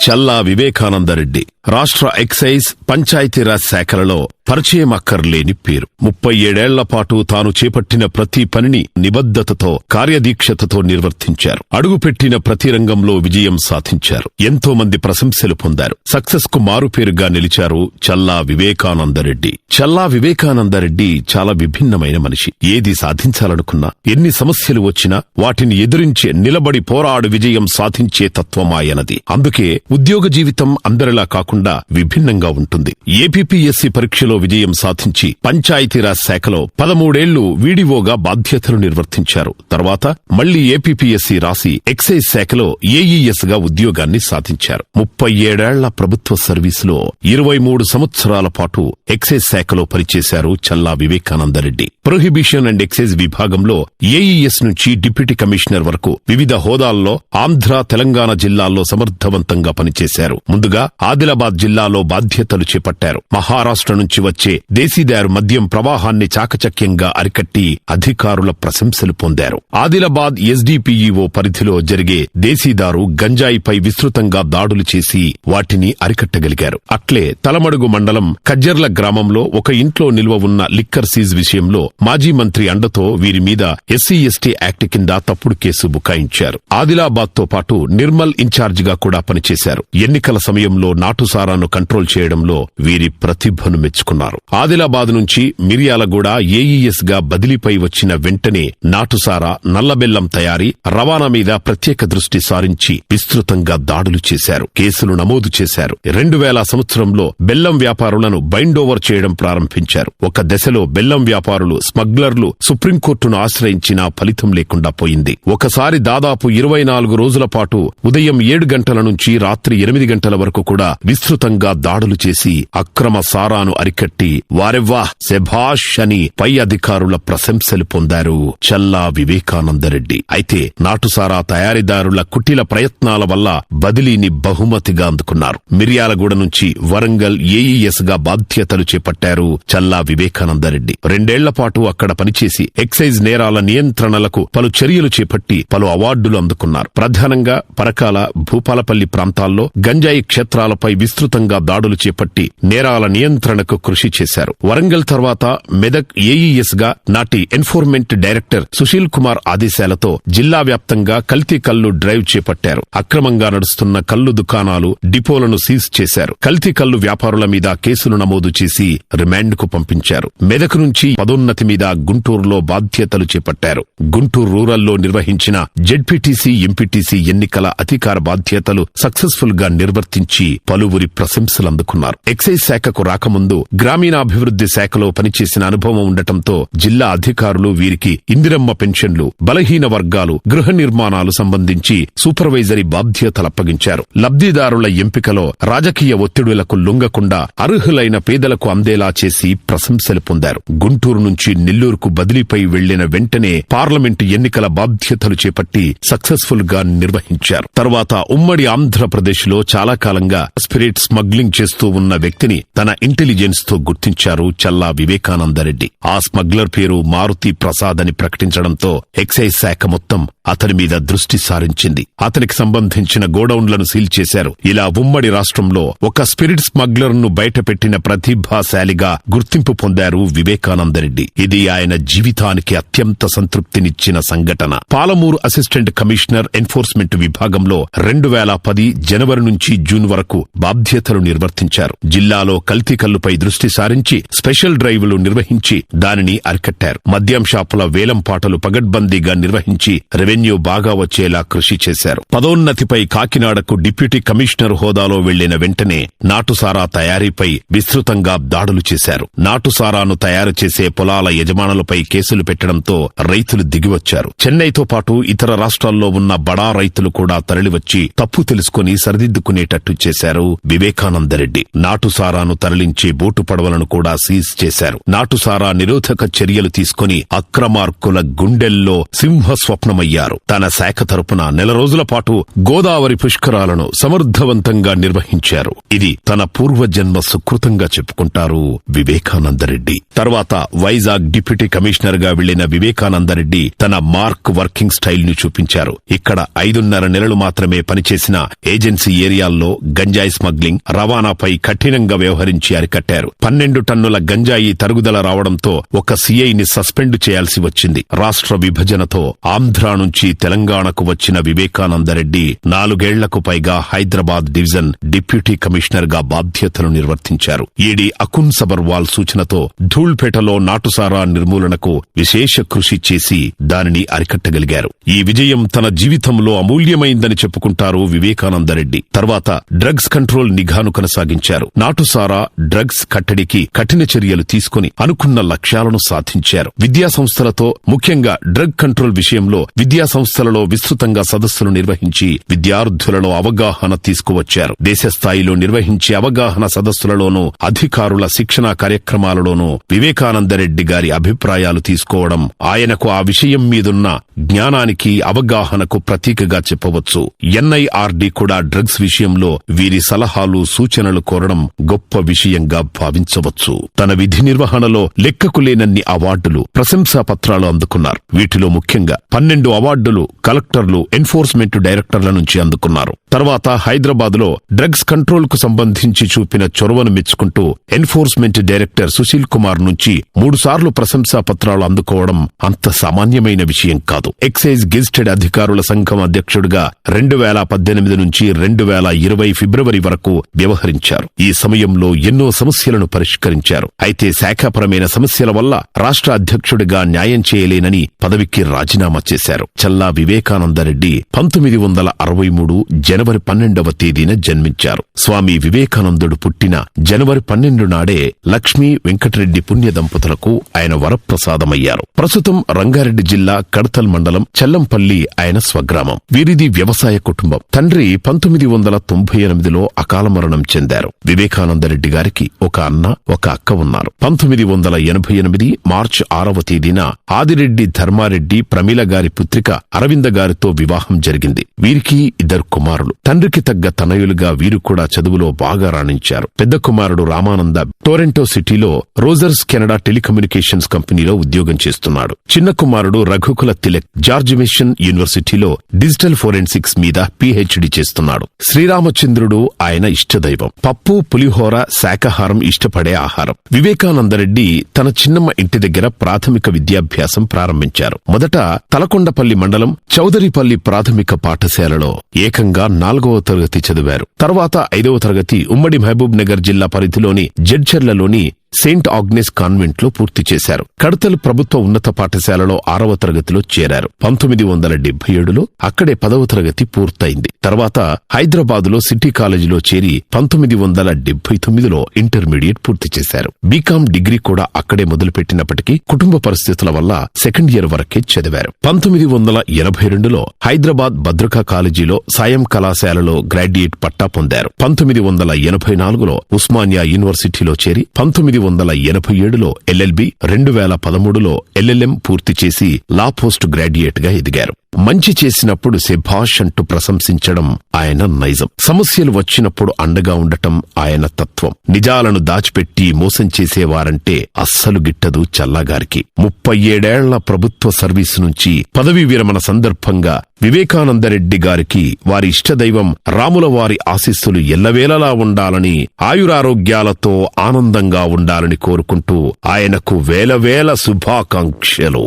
చల్లా వివేకానందరెడ్డి రాష్ట్ర ఎక్సైజ్ పంచాయతీరాజ్ శాఖలలో పరిచయం అక్కర్లేని పేరు. 37 ఏళ్ల పాటు తాను చేపట్టిన ప్రతి పనిని నిబద్ధతతో కార్యదీక్షతతో నిర్వర్తించారు. అడుగుపెట్టిన ప్రతి రంగంలో విజయం సాధించారు. ఎంతో మంది ప్రశంసలు పొందారు. సక్సెస్ కు మారుపేరుగా నిలిచారు చల్లా వివేకానందరెడ్డి. చల్లా వివేకానందరెడ్డి చాలా విభిన్నమైన మనిషి. ఏది సాధించాలనుకున్నా, ఎన్ని సమస్యలు వచ్చినా వాటిని ఎదిరించి నిలబడి పోరాడు విజయం సాధించే తత్వమాయనది. అందుకే ఉద్యోగ జీవితం అందరిలా కాకుండా విభిన్నంగా ఉంటుంది. ఏపీపీఎస్సీ పరీక్షలో విజయం సాధించి పంచాయతీరాజ్ శాఖలో 13 ఏళ్లు వీడిఓగా బాధ్యతలు నిర్వర్తించారు. తర్వాత మళ్లీ ఏపీపీఎస్సీ రాసి ఎక్సైజ్ శాఖలో ఏఈఎస్ గా ఉద్యోగాన్ని సాధించారు. 37 ఏళ్ల ప్రభుత్వ సర్వీసులో 23 సంవత్సరాల పాటు ఎక్సైజ్ శాఖలో పనిచేశారు చల్లా వివేకానందరెడ్డి. ప్రొహిబిషన్ అండ్ ఎక్సైజ్ విభాగంలో ఏఈఎస్ నుంచి డిప్యూటీ కమిషనర్ వరకు వివిధ హోదాల్లో ఆంధ్ర, తెలంగాణ జిల్లాల్లో సమర్థవంతంగా పనిచేశారు. ముందుగా ఆదిలాబాద్ జిల్లాలో బాధ్యతలు చేపట్టారు. మహారాష్ట్ర నుంచి వచ్చే దేశీదారు మద్యం ప్రవాహాన్ని చాకచక్యంగా అరికట్టి అధికారుల ప్రశంసలు పొందారు. ఆదిలాబాద్ ఎస్డీపీఈఓ పరిధిలో జరిగే దేశీదారు గంజాయిపై విస్తృతంగా దాడులు చేసి వాటిని అరికట్టగలిగారు. అట్లే తలమడుగు మండలం కజ్జర్ల గ్రామంలో ఒక ఇంట్లో నిల్వ ఉన్న లిక్కర్ సీజ్ విషయంలో మాజీ మంత్రి అండతో వీరి మీద ఎస్సీ ఎస్టీ యాక్ట్ కింద తప్పుడు కేసు బుకాయించారు. ఆదిలాబాద్ తో పాటు నిర్మల్ ఇన్ఛార్జిగా కూడా పనిచేశారు. ఎన్నికల సమయంలో నాటుసారాను కంట్రోల్ చేయడంలో వీరి ప్రతిభను మెచ్చుకున్నారు. ఆదిలాబాద్ నుంచి మిర్యాలగూడ ఏఈఎస్ గా బదిలీపై వచ్చిన వెంటనే నాటుసారా, నల్లబెల్లం తయారీ, రవాణా మీద ప్రత్యేక దృష్టి సారించి విస్తృతంగా దాడులు చేశారు. కేసులు నమోదు చేశారు. 2000 సంవత్సరంలో బెల్లం వ్యాపారులను బైండ్ ఓవర్ చేయడం ప్రారంభించారు. ఒక దశలో బెల్లం వ్యాపారులు, స్మగ్లర్లు సుప్రీంకోర్టును ఆశ్రయించినా ఫలితం లేకుండా పోయింది. ఒకసారి దాదాపు 24 రోజుల పాటు ఉదయం 7 గంటల నుంచి రాత్రి 8 గంటల వరకు కూడా విస్తృతంగా దాడులు చేసి అక్రమ సారాను అరికట్టి వారెవ్వా శభాష్ అని పై అధికారుల ప్రశంసలు పొందారు చల్లా వివేకానందరెడ్డి. అయితే నాటుసారా తయారీదారుల కుటిల ప్రయత్నాల వల్ల బదిలీని బహుమతిగా అందుకున్నారు. మిర్యాలగూడ నుంచి వరంగల్ ఏఈఎస్ గా బాధ్యతలు చేపట్టారు చల్లా వివేకానందరెడ్డి. 2 ఏళ్ల పాటు అక్కడ పనిచేసి ఎక్సైజ్ నేరాల నియంత్రణలకు పలు చర్యలు చేపట్టి పలు అవార్డులు అందుకున్నారు. ప్రధానంగా పరకాల, భూపాలపల్లి ప్రాంతాల్లో గంజాయి క్షేత్రాలపై విస్తృతంగా దాడులు చేపట్టి నేరాల నియంత్రణకు కృషి చేశారు. వరంగల్ తర్వాత మెదక్ ఏఈఎస్ గా నాటి ఎన్ఫోర్స్మెంట్ డైరెక్టర్ సుశీల్ కుమార్ ఆదేశాలతో జిల్లా వ్యాప్తంగా కల్తీ కల్లు డ్రైవ్ చేపట్టారు. అక్రమంగా నడుస్తున్న కల్లు దుకాణాలు, డిపోలను సీజ్ చేశారు. కల్తీ కల్లు వ్యాపారుల మీద కేసులు నమోదు చేసి రిమాండ్ కు పంపించారు. మెదక్ నుంచి పదోన్నతి మీద గుంటూరులో బాధ్యతలు చేపట్టారు. గుంటూరు రూరల్లో నిర్వహించిన జెడ్పీటీసీ, ఎంపీటీసీ ఎన్నికల అధికార బాధ్యతలు సక్సెస్ఫుల్ గా నిర్వర్తించి పలువురి ప్రశంసలు అందుకున్నారు. ఎక్సైజ్ శాఖకు రాకముందు గ్రామీణాభివృద్ధి శాఖలో పనిచేసిన అనుభవం ఉండటంతో జిల్లా అధికారులు వీరికి ఇందిరమ్మ పెన్షన్లు, బలహీన వర్గాలు, గృహ నిర్మాణాలు సంబంధించి సూపర్వైజరీ బాధ్యతలప్పగించారు. లబ్ధిదారుల ఎంపికలో రాజకీయ ఒత్తిడులకు లొంగకుండా అర్హులైన పేదలకు అందేలా చేసి ప్రశంసలు పొందారు. గుంటూరు నుంచి నెల్లూరుకు బదిలీపై వెళ్లిన వెంటనే పార్లమెంటు ఎన్నికల బాధ్యతలు చేపట్టి సక్సెస్ఫుల్ గా నిర్వహించారు. తర్వాత ఉమ్మడి ఆంధ్రప్రదేశ్ లో చాలా కాలంగా స్పిరిట్ స్మగ్లింగ్ చేస్తూ ఉన్న వ్యక్తిని తన ఇంటెలిజెన్స్ తో గుర్తించారు చల్లా వివేకానందరెడ్డి. ఆ స్మగ్లర్ పేరు మారుతి ప్రసాద్ అని ప్రకటించడంతో ఎక్సైజ్ శాఖ మొత్తం అతని మీద దృష్టి సారించింది. అతనికి సంబంధించిన గోడౌన్లను సీల్ చేశారు. ఇలా ఉమ్మడి రాష్ట్రంలో ఒక స్పిరిట్ స్మగ్లర్ ను బయటపెట్టిన ప్రతిభాశాలిగా గుర్తింపు పొందారు వివేకానందరెడ్డి. ఇది ఆయన జీవితానికి అత్యంత సంతృప్తినిచ్చిన సంఘటన. పాలమూరు అసిస్టెంట్ కమిషనర్ ఎన్ఫోర్స్మెంట్ విభాగంలో 2010 జనవరి నుంచి జూన్ వరకు బాధ్యతలు నిర్వర్తించారు. జిల్లాలో కల్తీ కల్లుపై దృష్టి సారించి స్పెషల్ డ్రైవ్లు నిర్వహించి దానిని అరికట్టారు. మద్యం షాపుల వేలం పాటలు పగడ్బందీగా నిర్వహించి రెవెన్యూ బాగా వచ్చేలా కృషి చేశారు. పదోన్నతిపై కాకినాడకు డిప్యూటీ కమిషనర్ హోదాలో వెళ్లిన వెంటనే నాటుసారా తయారీపై విస్తృతంగా దాడులు చేశారు. నాటుసారాను తయారు చేసే పొలాల యజమానులపై కేసులు పెట్టడంతో రైతులు దిగివచ్చారు. చెన్నైతో పాటు ఇతర రాష్ట్రాల్లో ఉన్న బడా రైతులు కూడా తరలివచ్చి తప్పు తెలుసుకుని సరిదిద్దుకునేటట్టు చేశారు వివేకానందరెడ్డి. నాటుసారాను తరలించే బోటు పడవలను కూడా సీజ్ చేశారు. నాటుసారా నిరోధక చర్యలు తీసుకుని అక్రమార్కుల గుండెల్లో సింహస్వప్నమయ్యారు. తన శాఖ తరపున నెల రోజుల పాటు గోదావరి పుష్కరాలను సమర్థవంతంగా నిర్వహించారు. ఇది తన పూర్వజన్మ సుకృతంగా చెప్పుకుంటారు వివేకానందరెడ్డి. తర్వాత వైజాగ్ డిప్యూటీ కమిషనర్ గా వెళ్లిన వివేకానందరెడ్డి తన మార్క్ వర్కింగ్ స్టైల్ ను చూపించారు. ఇక్కడ 5.5 నెలలు మాత్రమే పనిచేసిన ఏజెన్సీ ఏరియాల్లో గంజాయి స్మగ్లింగ్, రవాణాపై కఠినంగా వ్యవహరించి అరికట్టారు. 12 టన్నుల గంజాయి తరుగుదల రావడంతో ఒక సీఐని సస్పెండ్ చేయాల్సి వచ్చింది. రాష్ట్ర విభజనతో ఆంధ్ర నుంచి తెలంగాణకు వచ్చిన వివేకానందరెడ్డి 4 ఏళ్లకు పైగా హైదరాబాద్ డివిజన్ డిప్యూటీ కమిషనర్ గా బాధ్యతలు నిర్వర్తించారు. ఈడీ అకున్ సబర్వాల్ సూచనతో ధూళ్పేటలో నాటుసారా నిర్మూలనకు విశేష కృషి చేసి దానిని అరికట్టగలిగారు. ఈ విజయం తన జీవితంలో అమూల్యమైందని చెప్పుకుంటారు వివేకానందరెడ్డి. తర్వాత డ్రగ్స్ కంట్రోల్ నిఘాను కొనసాగించారు. నాటుసారా, డ్రగ్స్ కట్టడికి కఠిన చర్యలు తీసుకుని అనుకున్న లక్ష్యాలను సాధించారు. విద్యా సంస్థలతో, ముఖ్యంగా డ్రగ్ కంట్రోల్ విషయంలో విద్యా సంస్థలలో విస్తృతంగా సదస్సులు నిర్వహించి విద్యార్థులలో అవగాహన తీసుకువచ్చారు. దేశస్థాయిలో నిర్వహించే అవగాహన సదస్సులలోనూ అధికారుల శిక్షణా కార్యక్రమాలలోనూ వివేకానందరెడ్డి గారి అభిప్రాయాలు తీసుకోవడం ఆయనకు ఆ విషయం మీదున్న జ్ఞానానికి, అవగాహనకు ప్రతీకగా చెప్పవచ్చు. ఎన్ఐఆర్డీ కూడా డ్రగ్స్ విషయంలో వీరి సలహాలు, సూచనలు కోరడం గొప్ప విషయంగా భావించవచ్చు. తన విధి నిర్వహణలో లెక్కకు లేనన్ని అవార్డులు, ప్రశంసా పత్రాలు అందుకున్నారు. వీటిలో ముఖ్యంగా 12 అవార్డులు కలెక్టర్లు, ఎన్ఫోర్స్మెంట్ డైరెక్టర్ల నుంచి అందుకున్నారు. తర్వాత హైదరాబాద్ లో డ్రగ్స్ కంట్రోల్ కు సంబంధించి చూపిన చొరవను మెచ్చుకుంటూ ఎన్ఫోర్స్మెంట్ డైరెక్టర్ సుశీల్ కుమార్ నుంచి 3 సార్లు ప్రశంసా పత్రాలు అందుకోవడం అంత సామాన్యమైన విషయం కాదు. ఎక్సైజ్ గెజిటెడ్ అధికారుల సంఘం అధ్యక్షుడిగా 2018 నుంచి 2020 ఫిబ్రవరి వరకు వ్యవహరించారు. ఈ సమయంలో ఎన్నో సమస్యలను పరిష్కరించారు. అయితే శాఖాపరమైన సమస్యల వల్ల రాష్ట్ర అధ్యక్షుడిగా న్యాయం చేయలేనని పదవికి రాజీనామా చేశారు. చల్లా వివేకానందరెడ్డి 1963 జనవరి 12వ తేదీన జన్మించారు. స్వామి వివేకానందుడు పుట్టిన జనవరి 12 నాడే లక్ష్మీ వెంకటరెడ్డి పుణ్య దంపతులకు ఆయన వరప్రసాదమయ్యారు. ప్రస్తుతం రంగారెడ్డి జిల్లా కడతల్ మండలం చెల్లంపల్లి ఆయన స్వగ్రామం. వీరిది వ్యవసాయ కుటుంబం. తండ్రి 1998లో అకాల మరణం చెందారు. వివేకానందరెడ్డి గారికి ఒక అన్న, ఒక అక్క ఉన్నారు. 1988 మార్చి 6వ తేదీన ఆదిరెడ్డి ధర్మారెడ్డి ప్రమీల గారి పుత్రిక అరవింద గారితో వివాహం జరిగింది. వీరికి 2 కుమారులు. తండ్రికి తగ్గ తనయులుగా వీరు కూడా చదువులో బాగా రాణించారు. పెద్ద కుమారుడు రామానంద టొరంటో సిటీలో రోజర్స్ కెనడా టెలికమ్యూనికేషన్స్ కంపెనీలో ఉద్యోగం చేస్తున్నాడు. చిన్న కుమారుడు రఘుకుల తిలక్ జార్జ్ మిషన్ యూనివర్సిటీలో డిజిటల్ ఫోరెన్సిక్స్ మీద పీహెచ్డీ చేస్తున్నాడు. శ్రీరామచంద్రుడు ఆయన ఇష్టదైవం. పప్పు, పులిహోర శాకాహారం ఇష్టపడే ఆహారం. వివేకానందరెడ్డి తన చిన్నమ్మ ఇంటి దగ్గర ప్రాథమిక విద్యాభ్యాసం ప్రారంభించారు. మొదట తలకొండపల్లి మండలం చౌదరిపల్లి ప్రాథమిక పాఠశాలలో ఏకంగా 4వ తరగతి చదివారు. తర్వాత 5వ తరగతి ఉమ్మడి మహబూబ్ నగర్ జిల్లా పరిధిలోని జడ్చర్లలోని సెయింట్ ఆగ్నెస్ కాన్వెంట్ లో పూర్తి చేశారు. కడతల్ ప్రభుత్వ ఉన్నత పాఠశాలలో 6వ తరగతిలో చేరారు. 1977లో అక్కడే 10వ తరగతి పూర్తయింది. తర్వాత హైదరాబాదులో సిటీ కాలేజీలో చేరి 1979లో ఇంటర్మీడియట్ పూర్తి చేశారు. బీకాం డిగ్రీ కూడా అక్కడే మొదలుపెట్టినప్పటికీ కుటుంబ పరిస్థితుల వల్ల సెకండ్ ఇయర్ వరకే చదివారు. 1982లో హైదరాబాద్ భద్రకా కాలేజీలో సాయం కళాశాలలో గ్రాడ్యుయేట్ పట్టా పొందారు. 1984లో ఉస్మానియా యూనివర్సిటీలో చేరి 1987లో ఎల్ఎల్బి, 2013లో ఎల్ఎల్ఎం పూర్తి చేసి లా పోస్ట్ గ్రాడ్యుయేట్ గా ఎదిగారు. మంచి చేసినప్పుడు శభాష్ అంటూ ప్రశంసించడం ఆయన నైజం. సమస్యలు వచ్చినప్పుడు అండగా ఉండటం ఆయన తత్వం. నిజాలను దాచిపెట్టి మోసం చేసేవారంటే అస్సలు గిట్టదు చల్లాగారికి. 37 ప్రభుత్వ సర్వీసు నుంచి పదవీ విరమణ సందర్భంగా వివేకానందరెడ్డి గారికి వారి ఇష్టదైవం రాముల వారి ఆశీస్సులు ఎల్లవేళలా ఉండాలని, ఆయురారోగ్యాలతో ఆనందంగా ఉండాలని కోరుకుంటూ ఆయనకు వేల శుభాకాంక్షలు.